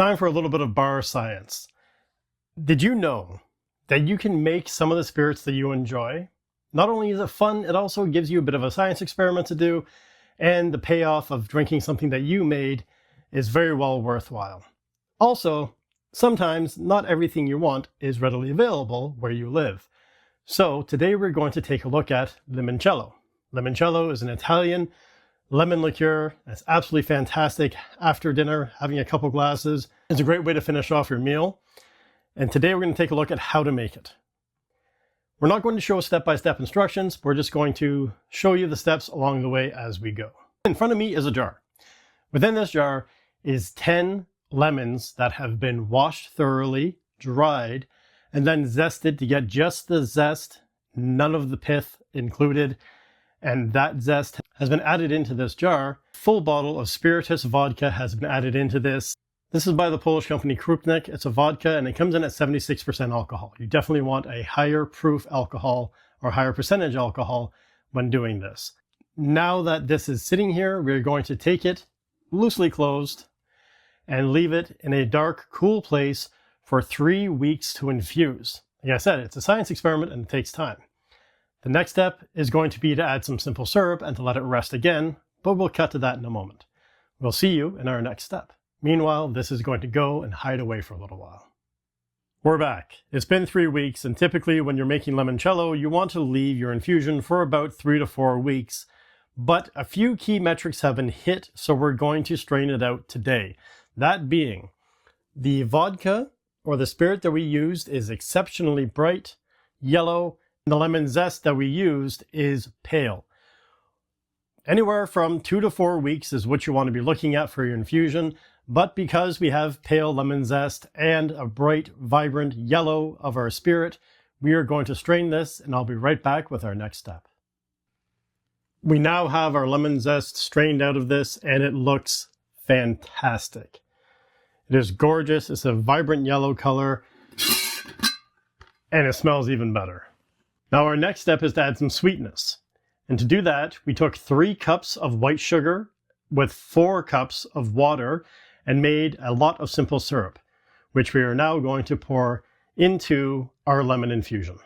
time for a little bit of bar science. Did you know that you can make some of the spirits that you enjoy? Not only is it fun, it also gives you a bit of a science experiment to do, and the payoff of drinking something that you made is very well worthwhile. Also, sometimes not everything you want is readily available where you live. So today we're going to take a look at limoncello. Limoncello is an Italian lemon liqueur. It's absolutely fantastic after dinner. Having a couple glasses is a great way to finish off your meal. And today we're going to take a look at how to make it. We're not going to show step-by-step instructions. We're just going to show you the steps along the way as we go. In front of me is a jar. Within this jar is 10 lemons that have been washed thoroughly, dried, and then zested to get just the zest, none of the pith included. And that zest has been added into this jar. Full bottle of spiritus vodka has been added into this. This is by the Polish company Krupnik. It's a vodka and it comes in at 76% alcohol. You definitely want a higher proof alcohol or higher percentage alcohol when doing this. Now that this is sitting here, we're going to take it loosely closed and leave it in a dark, cool place for 3 weeks to infuse. Like I said, it's a science experiment and it takes time. The next step is going to be to add some simple syrup and to let it rest again, but we'll cut to that in a moment. We'll see you in our next step. Meanwhile, this is going to go and hide away for a little while. We're back. It's been 3 weeks, and typically when you're making limoncello, you want to leave your infusion for about 3 to 4 weeks. But a few key metrics have been hit, so we're going to strain it out today. That being, the vodka or the spirit that we used is exceptionally bright, yellow. The lemon zest that we used is pale. Anywhere from 2 to 4 weeks is what you want to be looking at for your infusion, but because we have pale lemon zest and a bright, vibrant yellow of our spirit, we are going to strain this, and I'll be right back with our next step. We now have our lemon zest strained out of this, and it looks fantastic. It is gorgeous. It's a vibrant yellow color, and it smells even better. Now our next step is to add some sweetness. And to do that, we took 3 cups of white sugar with 4 cups of water and made a lot of simple syrup, which we are now going to pour into our lemon infusion.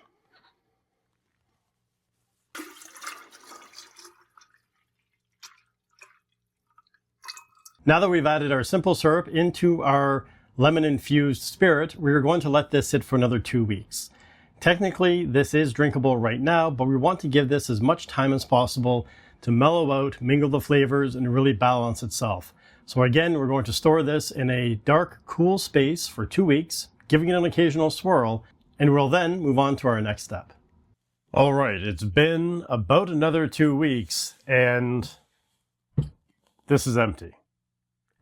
Now that we've added our simple syrup into our lemon infused spirit, we are going to let this sit for another 2 weeks. Technically, this is drinkable right now, but we want to give this as much time as possible to mellow out, mingle the flavors, and really balance itself. So again, we're going to store this in a dark, cool space for 2 weeks, giving it an occasional swirl, and we'll then move on to our next step. All right, it's been about another 2 weeks, and this is empty.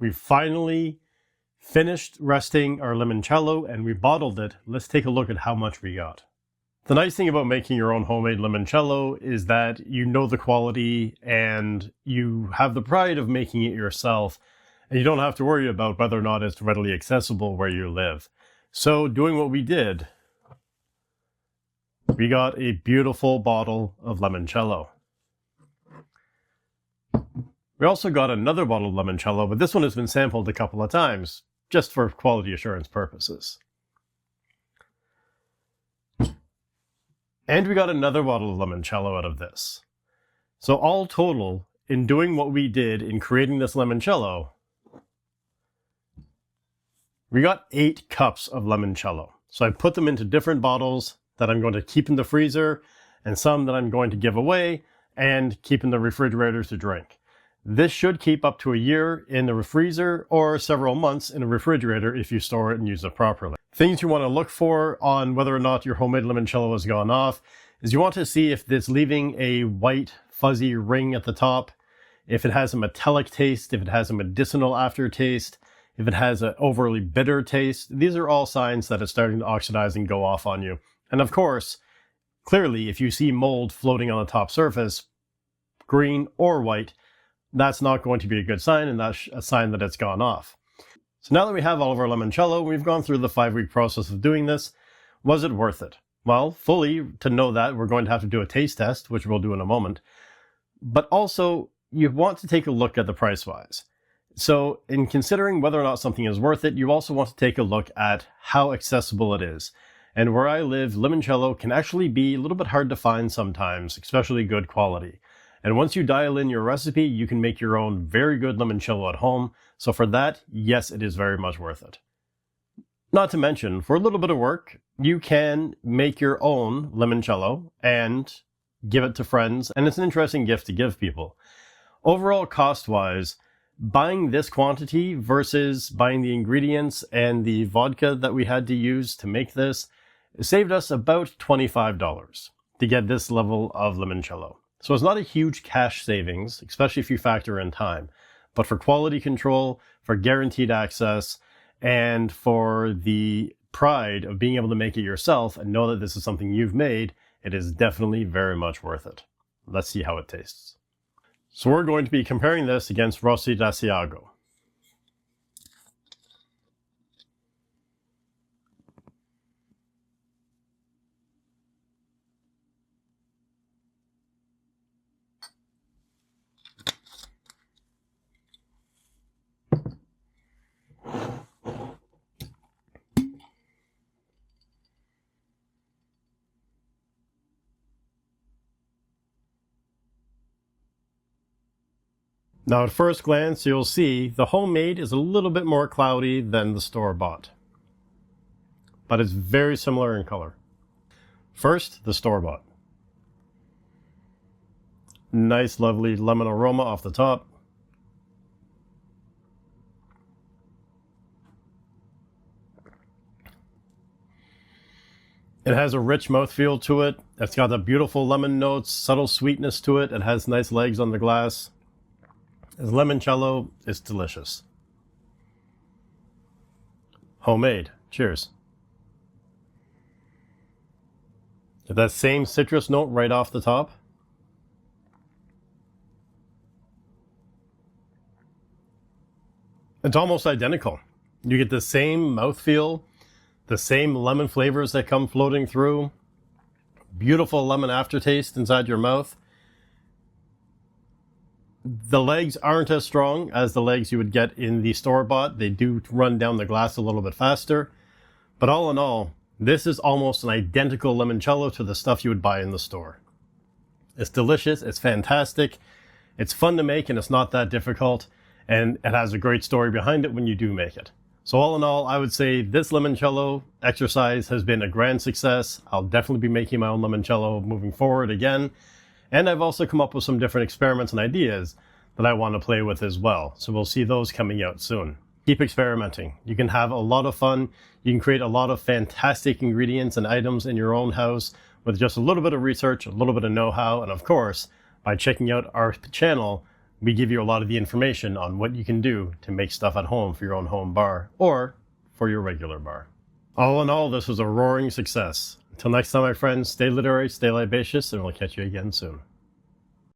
We've finally finished resting our limoncello, and we bottled it. Let's take a look at how much we got. The nice thing about making your own homemade limoncello is that you know the quality and you have the pride of making it yourself, and you don't have to worry about whether or not it's readily accessible where you live. So doing what we did, we got a beautiful bottle of limoncello. We also got another bottle of limoncello, but this one has been sampled a couple of times, just for quality assurance purposes. And we got another bottle of limoncello out of this. So all total, in doing what we did in creating this limoncello, we got 8 cups of limoncello. So I put them into different bottles that I'm going to keep in the freezer, and some that I'm going to give away and keep in the refrigerator to drink. This should keep up to a year in the freezer or several months in a refrigerator if you store it and use it properly. Things you want to look for on whether or not your homemade limoncello has gone off is you want to see if it's leaving a white fuzzy ring at the top, if it has a metallic taste, if it has a medicinal aftertaste, if it has an overly bitter taste. These are all signs that it's starting to oxidize and go off on you. And of course, clearly, if you see mold floating on the top surface, green or white, that's not going to be a good sign, and that's a sign that it's gone off. So now that we have all of our limoncello, we've gone through the 5-week process of doing this. Was it worth it? Well, fully to know that, we're going to have to do a taste test, which we'll do in a moment. But also, you want to take a look at the price-wise. So in considering whether or not something is worth it, you also want to take a look at how accessible it is. And where I live, limoncello can actually be a little bit hard to find sometimes, especially good quality. And once you dial in your recipe, you can make your own very good limoncello at home. So for that, yes, it is very much worth it. Not to mention, for a little bit of work, you can make your own limoncello and give it to friends, and it's an interesting gift to give people. Overall, cost-wise, buying this quantity versus buying the ingredients and the vodka that we had to use to make this saved us about $25 to get this level of limoncello. So it's not a huge cash savings, especially if you factor in time, but for quality control, for guaranteed access, and for the pride of being able to make it yourself and know that this is something you've made, it is definitely very much worth it. Let's see how it tastes. So we're going to be comparing this against Rossi d'Asiago. Now at first glance, you'll see the homemade is a little bit more cloudy than the store-bought, but it's very similar in color. First, the store-bought. Nice, lovely lemon aroma off the top. It has a rich mouthfeel to it. It's got the beautiful lemon notes, subtle sweetness to it. It has nice legs on the glass. As limoncello, it's delicious. Homemade. Cheers. Get that same citrus note right off the top. It's almost identical. You get the same mouthfeel, the same lemon flavors that come floating through. Beautiful lemon aftertaste inside your mouth. The legs aren't as strong as the legs you would get in the store-bought. They do run down the glass a little bit faster. But all in all, this is almost an identical limoncello to the stuff you would buy in the store. It's delicious, it's fantastic, it's fun to make, and it's not that difficult, and it has a great story behind it when you do make it. So all in all, I would say this limoncello exercise has been a grand success. I'll definitely be making my own limoncello moving forward again. And I've also come up with some different experiments and ideas that I want to play with as well. So we'll see those coming out soon. Keep experimenting. You can have a lot of fun. You can create a lot of fantastic ingredients and items in your own house with just a little bit of research, a little bit of know-how, and of course, by checking out our channel, we give you a lot of the information on what you can do to make stuff at home for your own home bar or for your regular bar. All in all, this was a roaring success. Until next time, my friends, stay literary, stay libacious, and we'll catch you again soon.